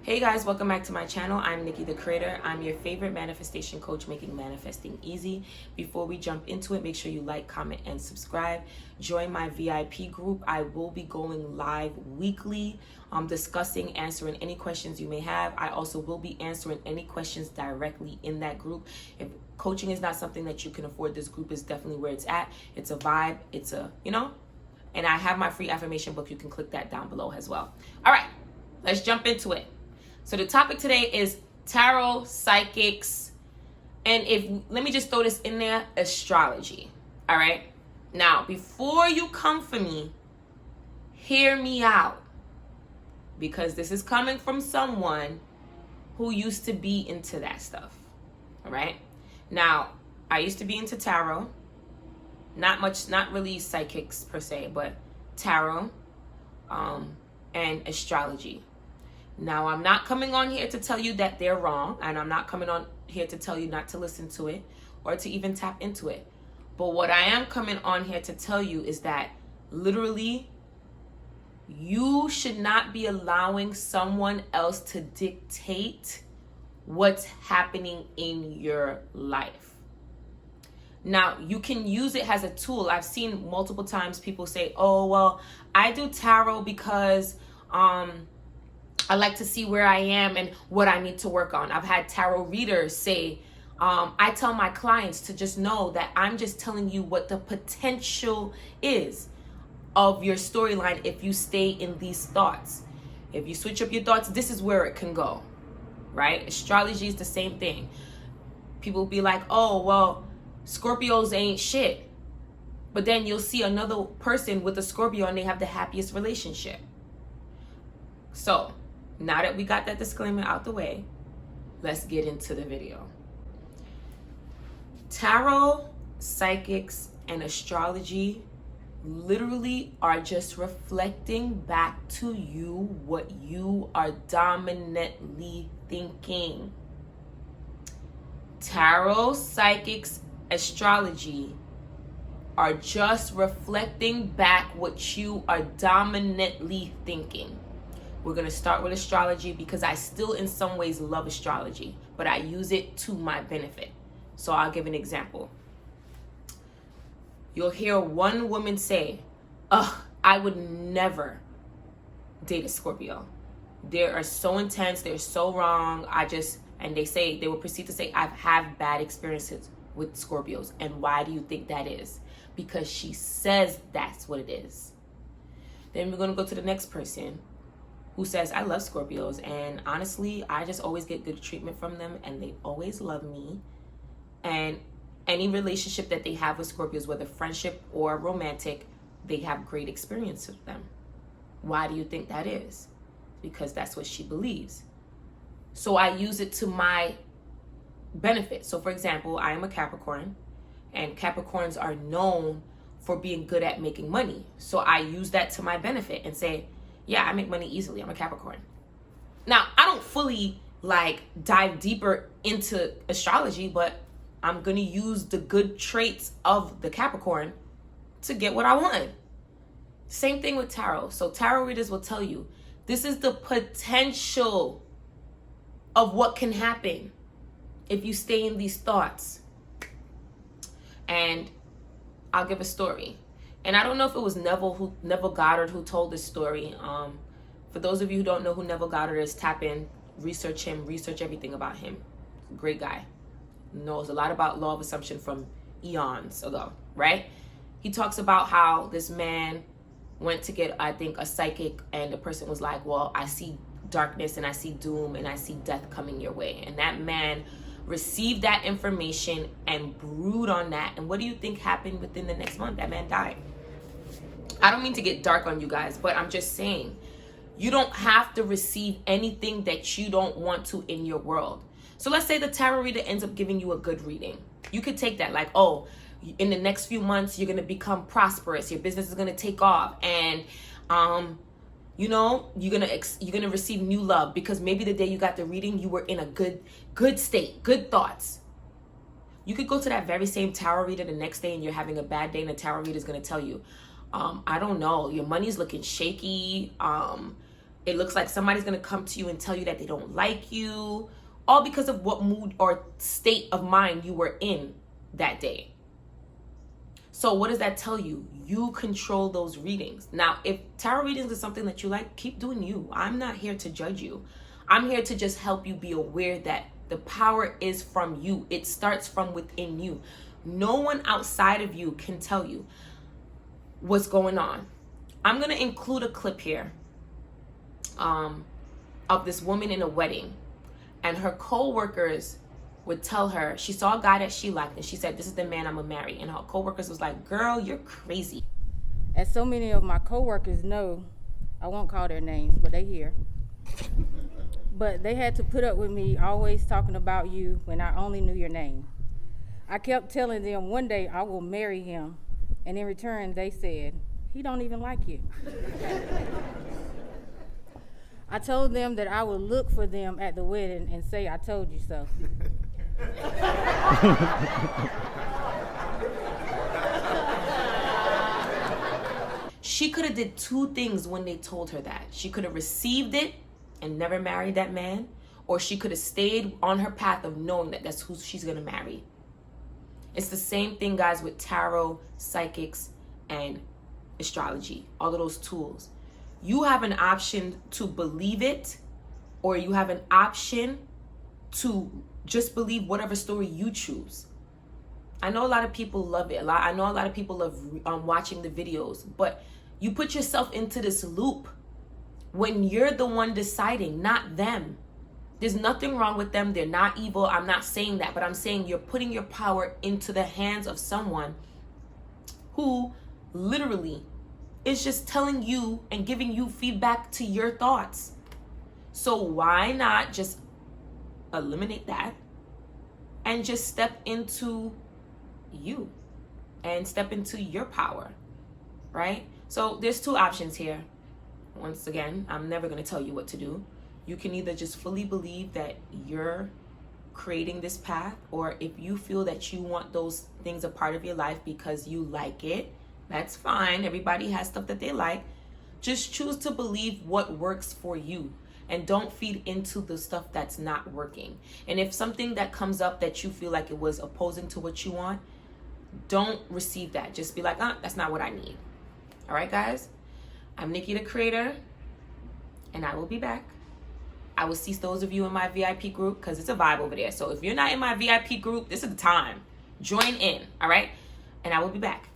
Hey guys, welcome back to my channel. I'm Nikki the Creator. I'm your favorite manifestation coach, making manifesting easy. Before we jump into it, make sure you like, comment, and subscribe. Join my VIP group. I will be going live weekly, discussing, answering any questions you may have. I also will be answering any questions directly in that group. If coaching is not something that you can afford, this group is definitely where it's at. It's a vibe. It's a, and I have my free affirmation book. You can click that down below as well. All right, let's jump into it. So the topic today is tarot, psychics, and let me just throw this in there, astrology. All right. Now, before you come for me, hear me out, because this is coming from someone who used to be into that stuff. All right. Now, I used to be into tarot, not really psychics per se, but tarot, and astrology. Now, I'm not coming on here to tell you that they're wrong, and I'm not coming on here to tell you not to listen to it or to even tap into it. But what I am coming on here to tell you is that literally you should not be allowing someone else to dictate what's happening in your life. Now, you can use it as a tool. I've seen multiple times people say, oh, well, I do tarot because I like to see where I am and what I need to work on. I've had tarot readers say, I tell my clients to just know that I'm just telling you what the potential is of your storyline if you stay in these thoughts. If you switch up your thoughts, this is where it can go, right? Astrology is the same thing. People be like, oh, well, Scorpios ain't shit. But then you'll see another person with a Scorpio and they have the happiest relationship. So, now that we got that disclaimer out the way, let's get into the video. Tarot, psychics, and astrology literally are just reflecting back to you what you are dominantly thinking. Tarot, psychics, astrology are just reflecting back what you are dominantly thinking. We're going to start with astrology because I still in some ways love astrology, but I use it to my benefit. So I'll give an example. You'll hear one woman say, I would never date a Scorpio. They are so intense. They're so wrong. And they will proceed to say, I've had bad experiences with Scorpios. And why do you think that is? Because she says that's what it is. Then we're going to go to the next person who says, I love Scorpios, and honestly, I just always get good treatment from them, and they always love me. And any relationship that they have with Scorpios, whether friendship or romantic, they have great experience with them. Why do you think that is? Because that's what she believes. So I use it to my benefit. So for example, I am a Capricorn, and Capricorns are known for being good at making money. So I use that to my benefit and say, yeah, I make money easily. I'm a Capricorn. Now, I don't fully dive deeper into astrology, but I'm going to use the good traits of the Capricorn to get what I want. Same thing with tarot. So tarot readers will tell you, this is the potential of what can happen if you stay in these thoughts. And I'll give a story. And I don't know if it was Neville Goddard who told this story. For those of you who don't know who Neville Goddard is, tap in, research him, research everything about him. Great guy. Knows a lot about law of assumption from eons ago, right? He talks about how this man went to get, I think, a psychic, and the person was like, well, I see darkness and I see doom and I see death coming your way. And that man received that information and brewed on that. And what do you think happened within the next month? That man died. I don't mean to get dark on you guys, but I'm just saying, you don't have to receive anything that you don't want to in your world. So let's say the tarot reader ends up giving you a good reading. You could take that like, oh, in the next few months, you're going to become prosperous. Your business is going to take off. And, you're going to receive new love, because maybe the day you got the reading, you were in a good state, good thoughts. You could go to that very same tarot reader the next day and you're having a bad day, and the tarot reader is going to tell you, I don't know, your money's looking shaky. It looks like somebody's going to come to you and tell you that they don't like you, all because of what mood or state of mind you were in that day. So what does that tell you? You control those readings. Now, if tarot readings is something that you like, keep doing you. I'm not here to judge you. I'm here to just help you be aware that the power is from you. It starts from within you. No one outside of you can tell you what's going on. I'm going to include a clip here of this woman in a wedding, and her co-workers would tell her, she saw a guy that she liked, and she said, this is the man I'm gonna marry. And her co-workers was like, girl, you're crazy. As so many of my co-workers know, I won't call their names, but they here. But they had to put up with me always talking about you when I only knew your name. I kept telling them one day I will marry him, and in return they said, he don't even like you. I told them that I would look for them at the wedding and say, I told you so. She could have did two things when they told her that. She could have received it and never married that man, or she could have stayed on her path of knowing that that's who she's gonna marry. It's the same thing, guys, with tarot, psychics, and astrology, all of those tools. You have an option to believe it, or you have an option to just believe whatever story you choose. I know a lot of people love it. I know a lot of people love watching the videos, but you put yourself into this loop when you're the one deciding, not them. There's nothing wrong with them. They're not evil. I'm not saying that, but I'm saying you're putting your power into the hands of someone who literally is just telling you and giving you feedback to your thoughts. So why not just eliminate that and just step into you and step into your power, right? So there's two options here. Once again, I'm never going to tell you what to do. You can either just fully believe that you're creating this path, or if you feel that you want those things a part of your life because you like it, that's fine. Everybody has stuff that they like. Just choose to believe what works for you, and don't feed into the stuff that's not working. And if something that comes up that you feel like it was opposing to what you want, don't receive that. Just be like, that's not what I need. All right, guys? I'm Nikki the Creator, and I will be back. I will see those of you in my VIP group because it's a vibe over there. So if you're not in my VIP group, this is the time. Join in, all right? And I will be back.